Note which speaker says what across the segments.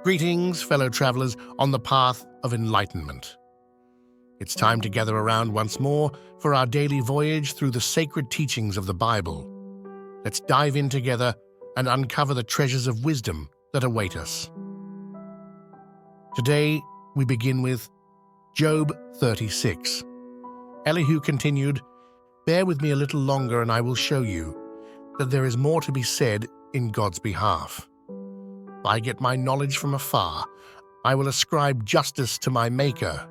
Speaker 1: Greetings, fellow travelers on the path of enlightenment. It's time to gather around once more for our daily voyage through the sacred teachings of the Bible. Let's dive in together and uncover the treasures of wisdom that await us. Today, we begin with Job 36. Elihu continued, "Bear with me a little longer and I will show you that there is more to be said in God's behalf. I get my knowledge from afar. I will ascribe justice to my Maker.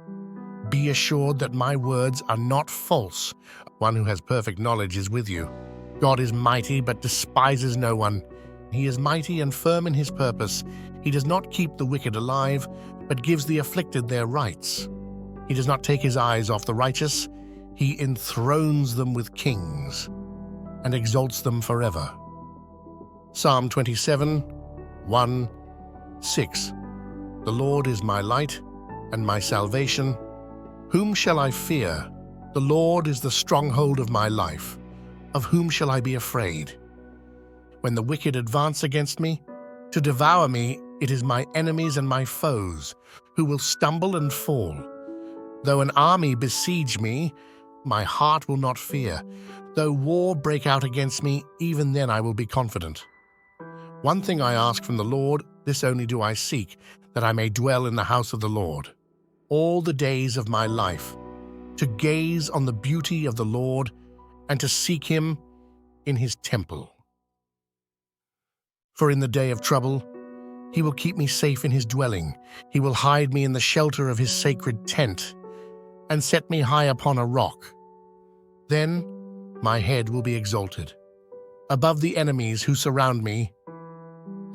Speaker 1: Be assured that my words are not false. One who has perfect knowledge is with you. God is mighty but despises no one. He is mighty and firm in his purpose. He does not keep the wicked alive, but gives the afflicted their rights. He does not take his eyes off the righteous. He enthrones them with kings and exalts them forever." Psalm 27, 1, 6. The Lord is my light and my salvation. Whom shall I fear? The Lord is the stronghold of my life. Of whom shall I be afraid? When the wicked advance against me, to devour me, it is my enemies and my foes, who will stumble and fall. Though an army besiege me, my heart will not fear. Though war break out against me, even then I will be confident. One thing I ask from the Lord, this only do I seek, that I may dwell in the house of the Lord all the days of my life, to gaze on the beauty of the Lord and to seek him in his temple. For in the day of trouble, he will keep me safe in his dwelling. He will hide me in the shelter of his sacred tent and set me high upon a rock. Then my head will be exalted above the enemies who surround me.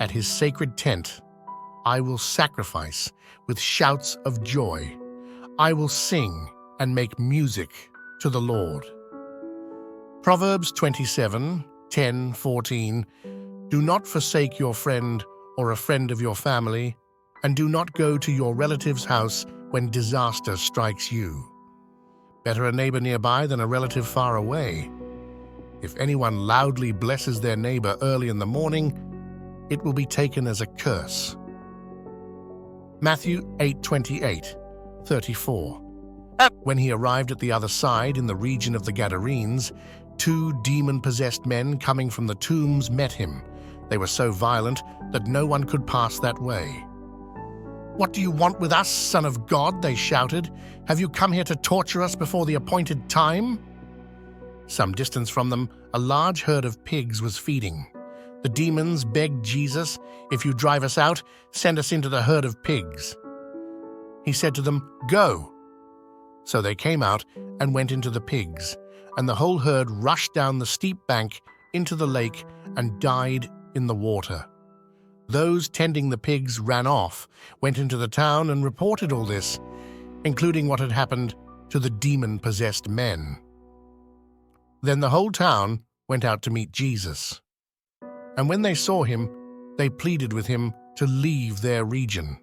Speaker 1: At his sacred tent, I will sacrifice with shouts of joy. I will sing and make music to the Lord. Proverbs 27, 10, 14. Do not forsake your friend or a friend of your family, and do not go to your relative's house when disaster strikes you. Better a neighbor nearby than a relative far away. If anyone loudly blesses their neighbor early in the morning, it will be taken as a curse. Matthew 8:28, 34. When he arrived at the other side in the region of the Gadarenes, 2 demon-possessed men coming from the tombs met him. They were so violent that no one could pass that way. "What do you want with us, Son of God?" they shouted. "Have you come here to torture us before the appointed time?" Some distance from them, a large herd of pigs was feeding. The demons begged Jesus, "If you drive us out, send us into the herd of pigs." He said to them, "Go." So they came out and went into the pigs, and the whole herd rushed down the steep bank into the lake and died in the water. Those tending the pigs ran off, went into the town and reported all this, including what had happened to the demon-possessed men. Then the whole town went out to meet Jesus. And when they saw him, they pleaded with him to leave their region.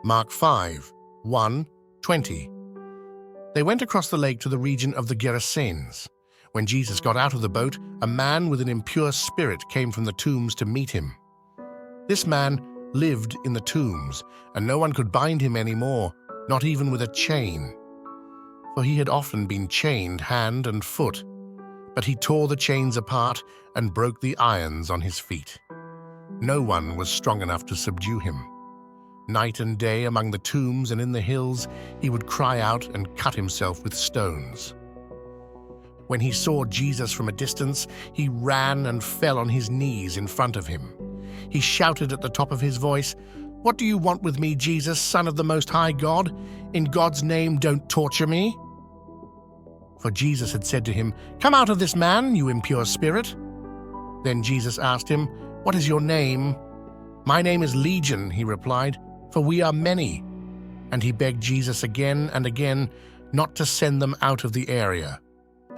Speaker 1: Mark 5, 1, 20. They went across the lake to the region of the Gerasenes. When Jesus got out of the boat, a man with an impure spirit came from the tombs to meet him. This man lived in the tombs, and no one could bind him anymore, not even with a chain. For he had often been chained hand and foot, but he tore the chains apart and broke the irons on his feet. No one was strong enough to subdue him. Night and day among the tombs and in the hills, he would cry out and cut himself with stones. When he saw Jesus from a distance, he ran and fell on his knees in front of him. He shouted at the top of his voice, "What do you want with me, Jesus, Son of the Most High God? In God's name, don't torture me." For Jesus had said to him, "Come out of this man, you impure spirit." Then Jesus asked him, "What is your name?" "My name is Legion," he replied, "for we are many." And he begged Jesus again and again not to send them out of the area.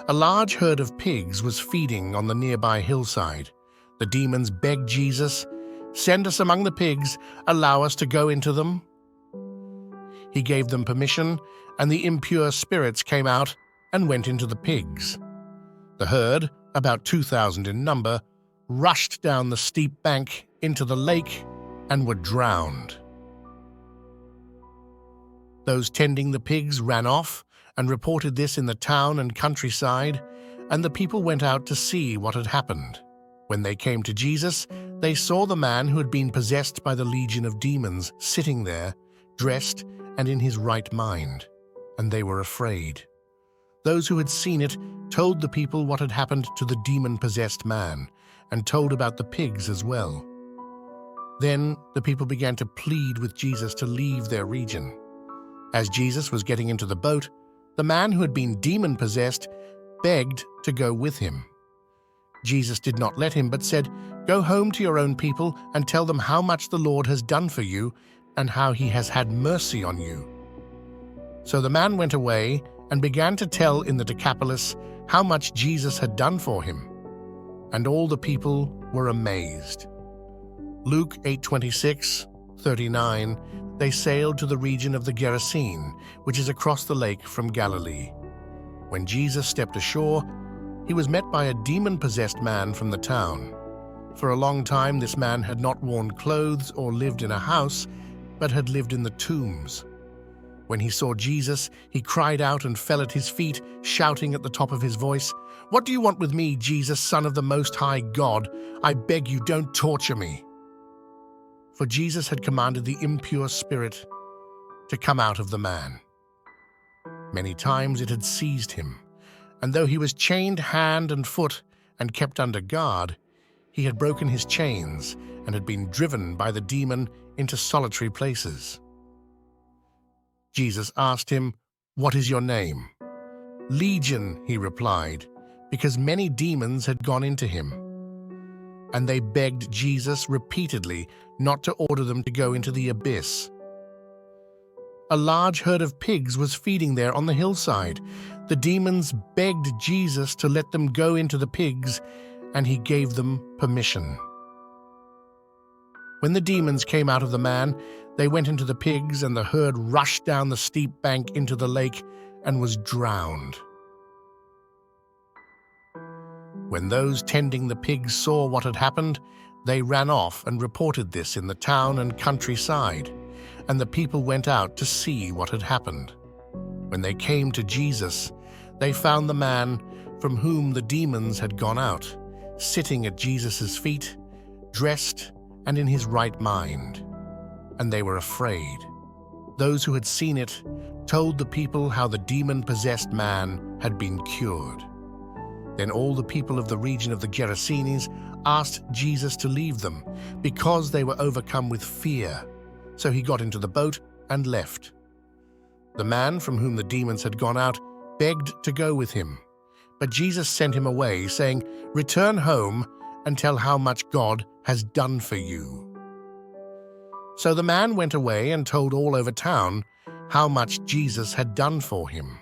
Speaker 1: A large herd of pigs was feeding on the nearby hillside. The demons begged Jesus, "Send us among the pigs, allow us to go into them." He gave them permission, and the impure spirits came out and went into the pigs. The herd, about 2,000 in number, rushed down the steep bank into the lake and were drowned. Those tending the pigs ran off and reported this in the town and countryside, and the people went out to see what had happened. When they came to Jesus, they saw the man who had been possessed by the legion of demons sitting there, dressed and in his right mind, and they were afraid. Those who had seen it told the people what had happened to the demon-possessed man, and told about the pigs as well. Then the people began to plead with Jesus to leave their region. As Jesus was getting into the boat, the man who had been demon-possessed begged to go with him. Jesus did not let him, but said, "Go home to your own people and tell them how much the Lord has done for you and how he has had mercy on you." So the man went away and began to tell in the Decapolis how much Jesus had done for him. And all the people were amazed. Luke 8:26-39, they sailed to the region of the Gerasene, which is across the lake from Galilee. When Jesus stepped ashore, he was met by a demon-possessed man from the town. For a long time this man had not worn clothes or lived in a house, but had lived in the tombs. When he saw Jesus, he cried out and fell at his feet, shouting at the top of his voice, "What do you want with me, Jesus, Son of the Most High God? I beg you, don't torture me." For Jesus had commanded the impure spirit to come out of the man. Many times it had seized him, and though he was chained hand and foot and kept under guard, he had broken his chains and had been driven by the demon into solitary places. Jesus asked him, "What is your name?" "Legion," he replied, because many demons had gone into him. And they begged Jesus repeatedly not to order them to go into the abyss. A large herd of pigs was feeding there on the hillside. The demons begged Jesus to let them go into the pigs, and he gave them permission. When the demons came out of the man, they went into the pigs, and the herd rushed down the steep bank into the lake and was drowned. When those tending the pigs saw what had happened, they ran off and reported this in the town and countryside, and the people went out to see what had happened. When they came to Jesus, they found the man from whom the demons had gone out, sitting at Jesus' feet, dressed and in his right mind, and they were afraid. Those who had seen it told the people how the demon-possessed man had been cured. Then all the people of the region of the Gerasenes asked Jesus to leave them, because they were overcome with fear. So he got into the boat and left. The man from whom the demons had gone out begged to go with him, but Jesus sent him away, saying, "Return home and tell how much God has done for you." So the man went away and told all over town how much Jesus had done for him.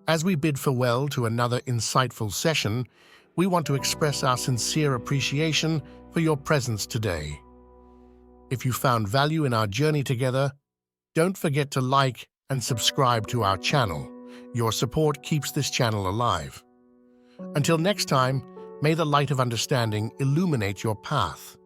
Speaker 1: As we bid farewell to another insightful session, we want to express our sincere appreciation for your presence today. If you found value in our journey together, don't forget to like and subscribe to our channel. Your support keeps this channel alive. Until next time, may the light of understanding illuminate your path.